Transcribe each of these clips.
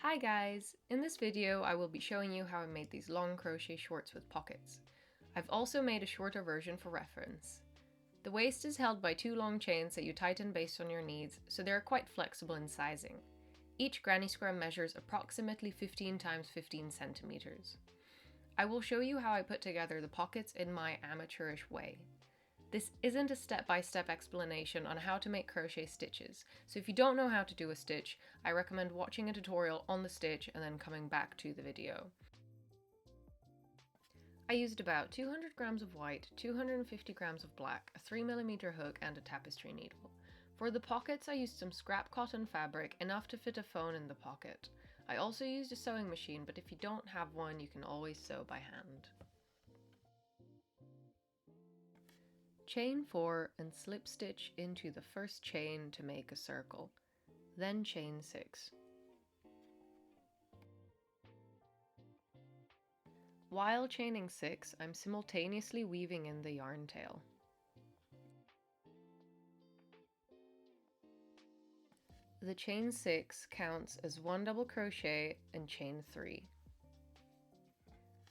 Hi guys! In this video I will be showing you how I made these long crochet shorts with pockets. I've also made a shorter version for reference. The waist is held by two long chains that you tighten based on your needs, so they are quite flexible in sizing. Each granny square measures approximately 15 times 15 centimeters. I will show you how I put together the pockets in my amateurish way. This isn't a step-by-step explanation on how to make crochet stitches, so if you don't know how to do a stitch, I recommend watching a tutorial on the stitch and then coming back to the video. I used about 200 grams of white, 250 grams of black, a 3mm hook and a tapestry needle. For the pockets I used some scrap cotton fabric, enough to fit a phone in the pocket. I also used a sewing machine, but if you don't have one you can always sew by hand. Chain 4 and slip stitch into the first chain to make a circle, then chain 6. While chaining 6, I'm simultaneously weaving in the yarn tail. The chain 6 counts as 1 double crochet and chain 3.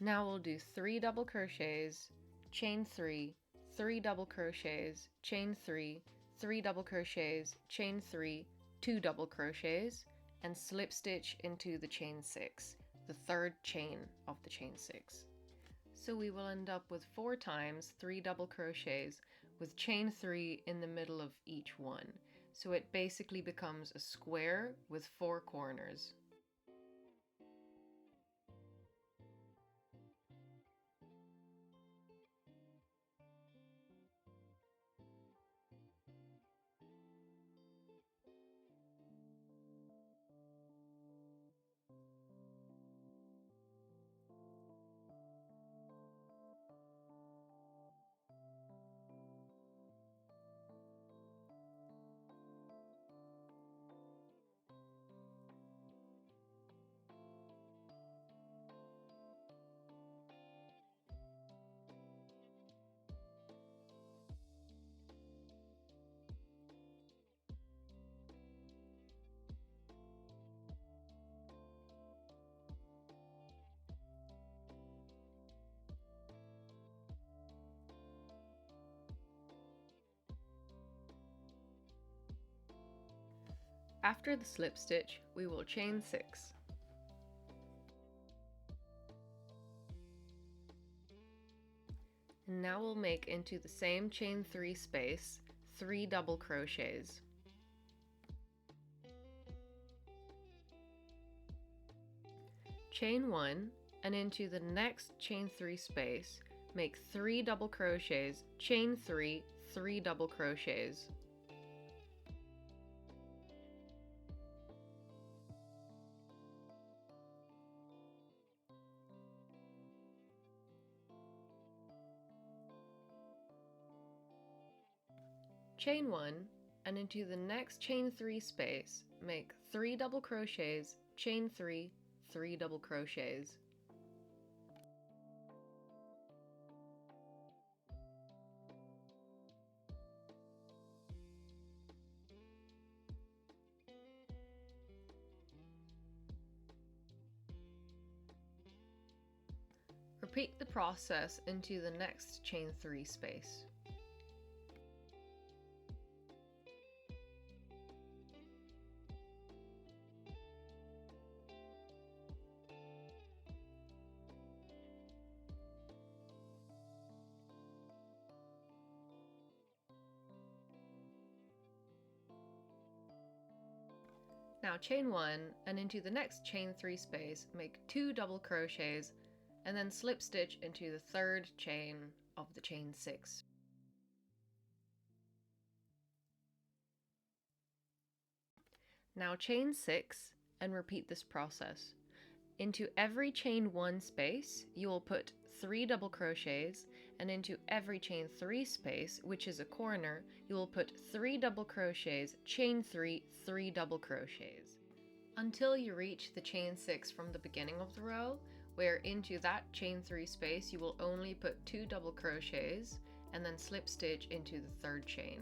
Now we'll do 3 double crochets, chain 3, 3 double crochets, chain 3, 3 double crochets, chain 3, 2 double crochets, and slip stitch into the chain 6, the third chain of the chain 6. So we will end up with 4 times 3 double crochets with chain 3 in the middle of each one. So it basically becomes a square with 4 corners. After the slip stitch, we will chain 6. And now we'll make into the same chain 3 space 3 double crochets. Chain 1, and into the next chain 3 space, make 3 double crochets, chain 3, 3 double crochets. Chain 1, and into the next chain 3 space, make 3 double crochets, chain 3, 3 double crochets. Repeat the process into the next chain 3 space. Now chain 1, and into the next chain 3 space, make 2 double crochets, and then slip stitch into the third chain of the chain 6. Now chain 6, and repeat this process. Into every chain 1 space, you will put 3 double crochets, and into every chain 3 space, which is a corner, you will put 3 double crochets, chain 3, 3 double crochets. Until you reach the chain 6 from the beginning of the row, where into that chain 3 space you will only put 2 double crochets, and then slip stitch into the third chain.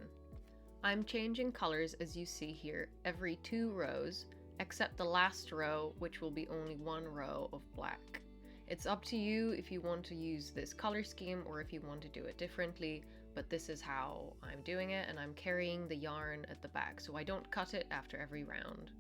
I'm changing colors as you see here every 2 rows, except the last row, which will be only one row of black. It's up to you if you want to use this color scheme or if you want to do it differently, but this is how I'm doing it, and I'm carrying the yarn at the back, so I don't cut it after every round.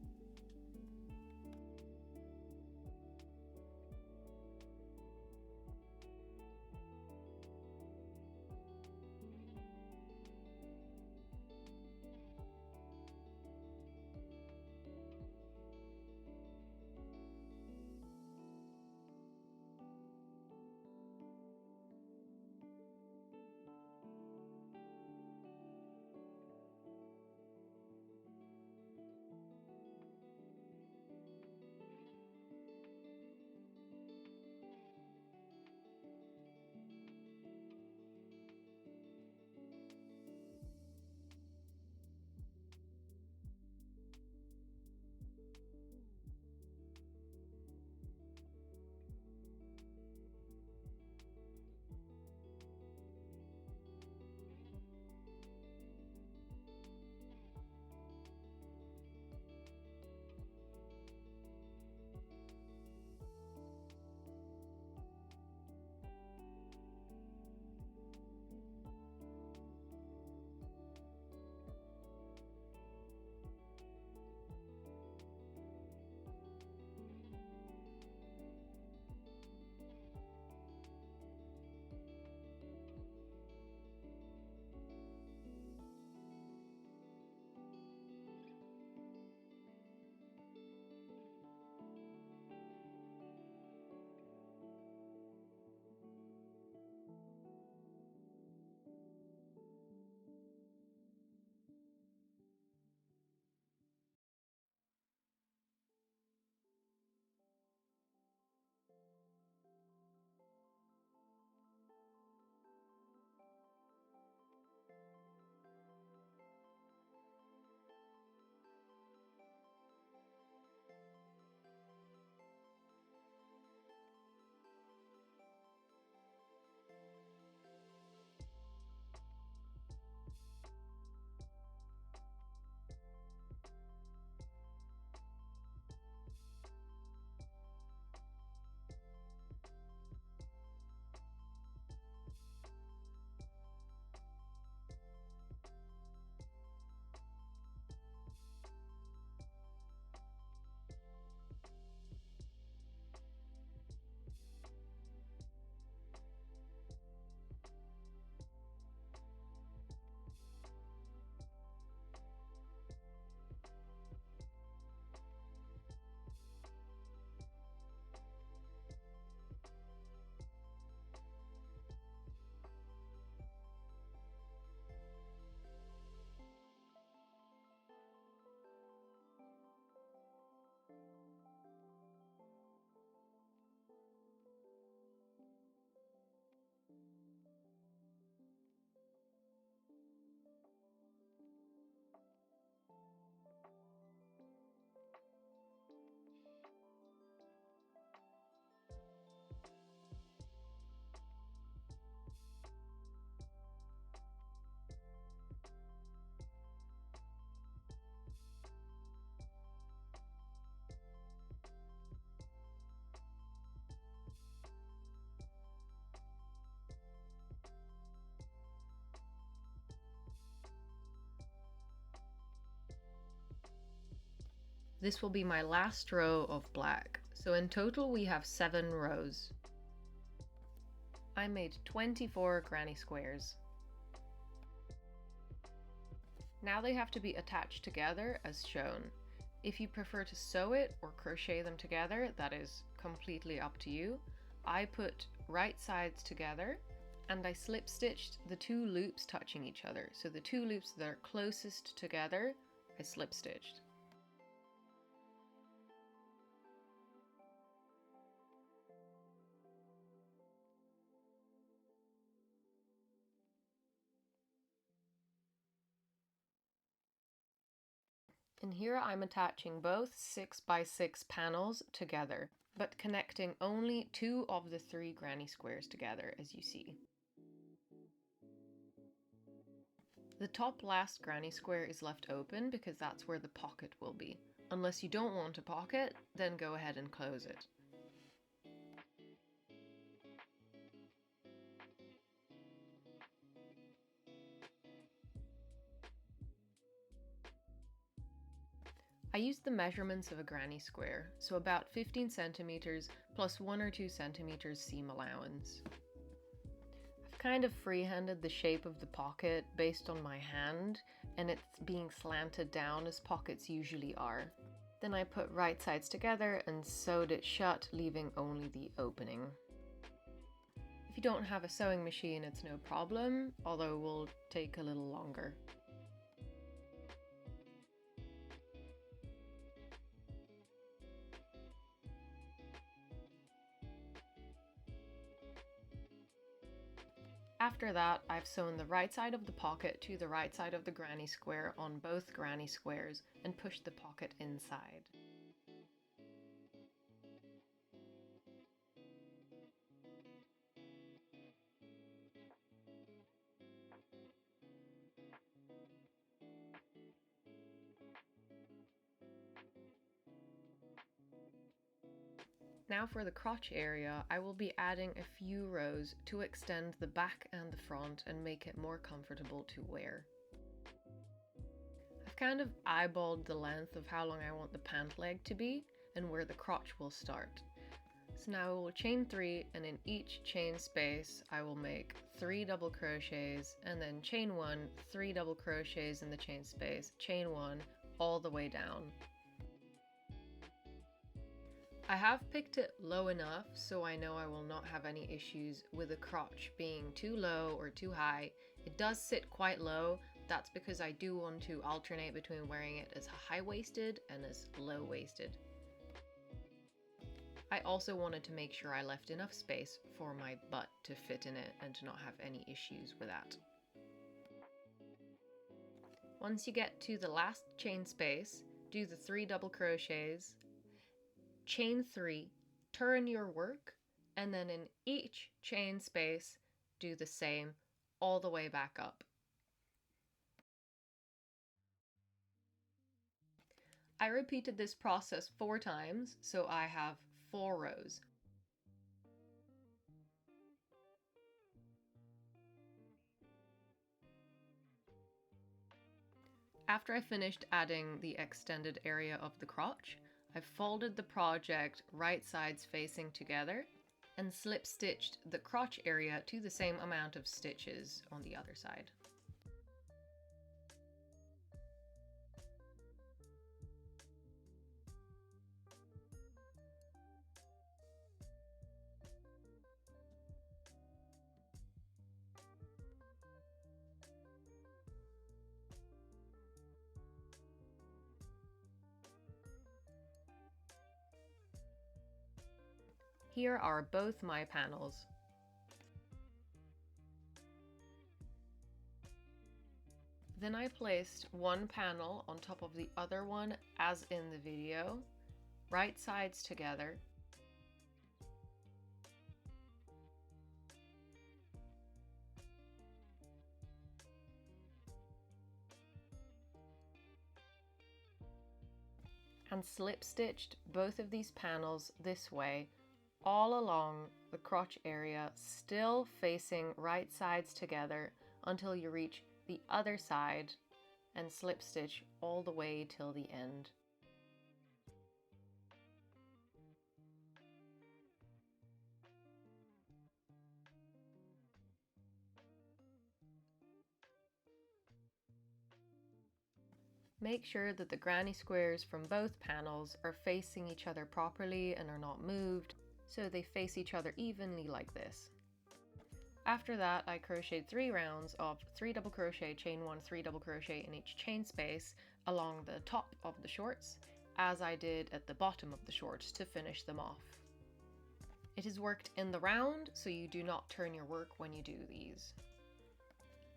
This will be my last row of black. So in total we have 7 rows. I made 24 granny squares. Now they have to be attached together as shown. If you prefer to sew it or crochet them together, that is completely up to you. I put right sides together and I slip stitched the 2 loops touching each other. So the 2 loops that are closest together, I slip stitched. And here I'm attaching both 6x6 panels together, but connecting only 2 of the 3 granny squares together, as you see. The top last granny square is left open because that's where the pocket will be. Unless you don't want a pocket, then go ahead and close it. I used the measurements of a granny square, so about 15 centimeters plus 1 or 2 centimeters seam allowance. I've kind of freehanded the shape of the pocket based on my hand, and it's being slanted down as pockets usually are. Then I put right sides together and sewed it shut, leaving only the opening. If you don't have a sewing machine, it's no problem, although it will take a little longer. After that, I've sewn the right side of the pocket to the right side of the granny square on both granny squares and pushed the pocket inside. Now for the crotch area, I will be adding a few rows to extend the back and the front and make it more comfortable to wear. I've kind of eyeballed the length of how long I want the pant leg to be and where the crotch will start. So now I will chain 3, and in each chain space I will make 3 double crochets and then chain 1, 3 double crochets in the chain space, chain 1 all the way down. I have picked it low enough so I know I will not have any issues with the crotch being too low or too high. It does sit quite low. That's because I do want to alternate between wearing it as high-waisted and as low-waisted. I also wanted to make sure I left enough space for my butt to fit in it and to not have any issues with that. Once you get to the last chain space, do the 3 double crochets, chain 3, turn your work, and then in each chain space do the same all the way back up. I repeated this process 4 times, so I have 4 rows. After I finished adding the extended area of the crotch, I folded the project right sides facing together and slip stitched the crotch area to the same amount of stitches on the other side. Here are both my panels. Then I placed one panel on top of the other one as in the video, right sides together. And slip stitched both of these panels this way all along the crotch area, still facing right sides together until you reach the other side, and slip stitch all the way till the end. Make sure that the granny squares from both panels are facing each other properly and are not moved, so they face each other evenly like this. After that, I crocheted 3 rounds of 3 double crochet, chain 1, 3 double crochet in each chain space along the top of the shorts, as I did at the bottom of the shorts to finish them off. It is worked in the round, so you do not turn your work when you do these.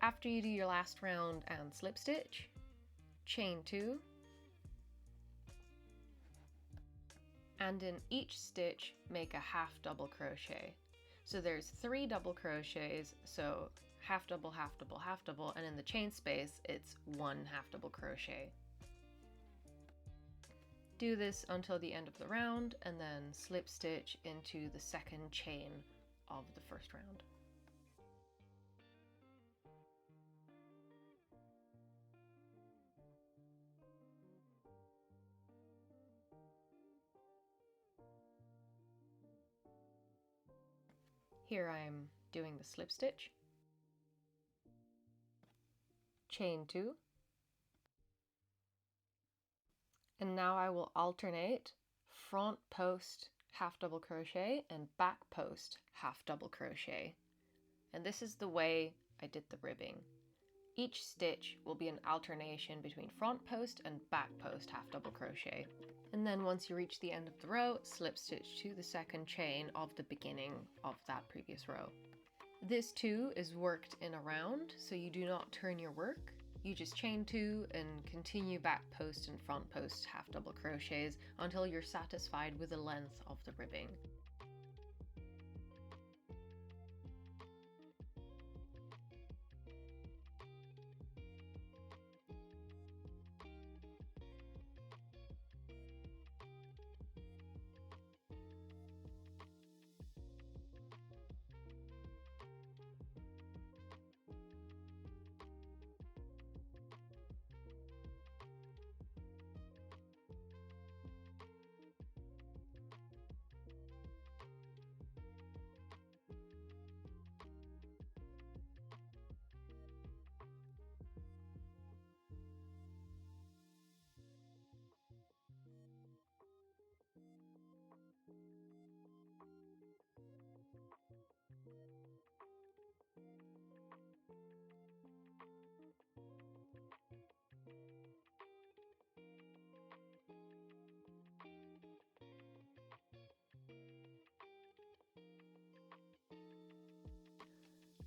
After you do your last round and slip stitch, chain 2, and in each stitch make a half double crochet. So there's 3 double crochets, so half double, half double, half double, and in the chain space it's 1 half double crochet. Do this until the end of the round and then slip stitch into the second chain of the first round. Here I'm doing the slip stitch, chain 2, and now I will alternate front post half double crochet and back post half double crochet. And this is the way I did the ribbing. Each stitch will be an alternation between front post and back post half double crochet. And then once you reach the end of the row, slip stitch to the second chain of the beginning of that previous row. This too is worked in a round, so you do not turn your work. You just chain 2 and continue back post and front post half double crochets until you're satisfied with the length of the ribbing.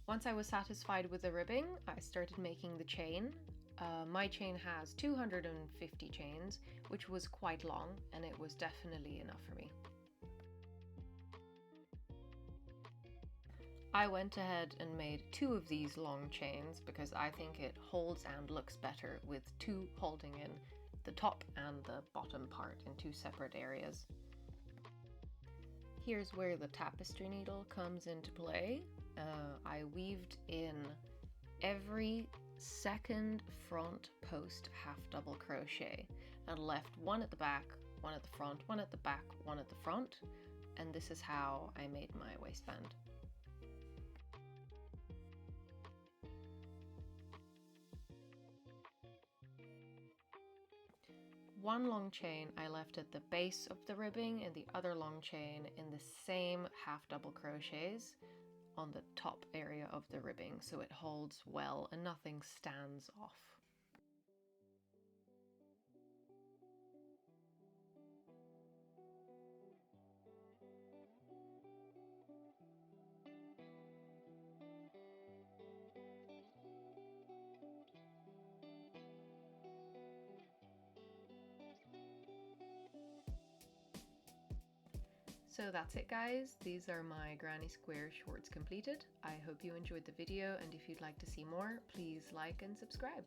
Once I was satisfied with the ribbing, I started making the chain. My chain has 250 chains, which was quite long, and it was definitely enough for me. I went ahead and made 2 of these long chains because I think it holds and looks better with 2 holding in the top and the bottom part in 2 separate areas. Here's where the tapestry needle comes into play. I weaved in every second front post half double crochet and left 1 at the back, 1 at the front, 1 at the back, 1 at the front, and this is how I made my waistband. One long chain I left at the base of the ribbing and the other long chain in the same half double crochets on the top area of the ribbing so it holds well and nothing stands off. So that's it guys, these are my granny square shorts completed. I hope you enjoyed the video, and if you'd like to see more, please like and subscribe.